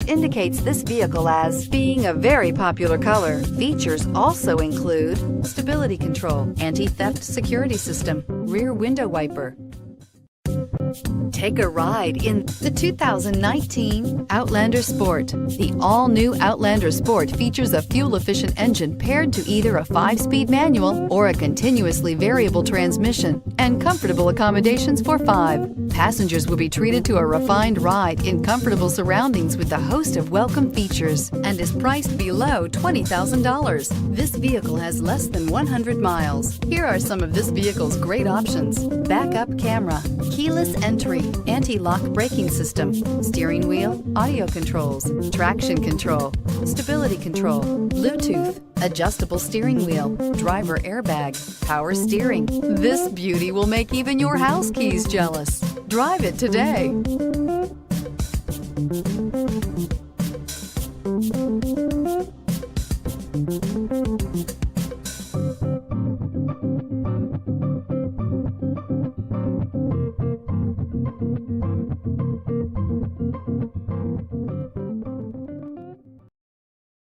indicates this vehicle as being a very popular color. Features also include stability control, anti-theft security system, rear window wiper. Take a ride in the 2019 Outlander Sport. The all-new Outlander Sport features a fuel-efficient engine paired to either a 5-speed manual or a continuously variable transmission, and comfortable accommodations for 5. Passengers will be treated to a refined ride in comfortable surroundings with a host of welcome features, and is priced below $20,000. This vehicle has less than 100 miles. Here are some of this vehicle's great options: backup camera, keyless entry, anti-lock braking system, steering wheel audio controls, traction control, stability control, Bluetooth, adjustable steering wheel, driver airbag, power steering. This beauty will make even your house keys jealous. Drive it today.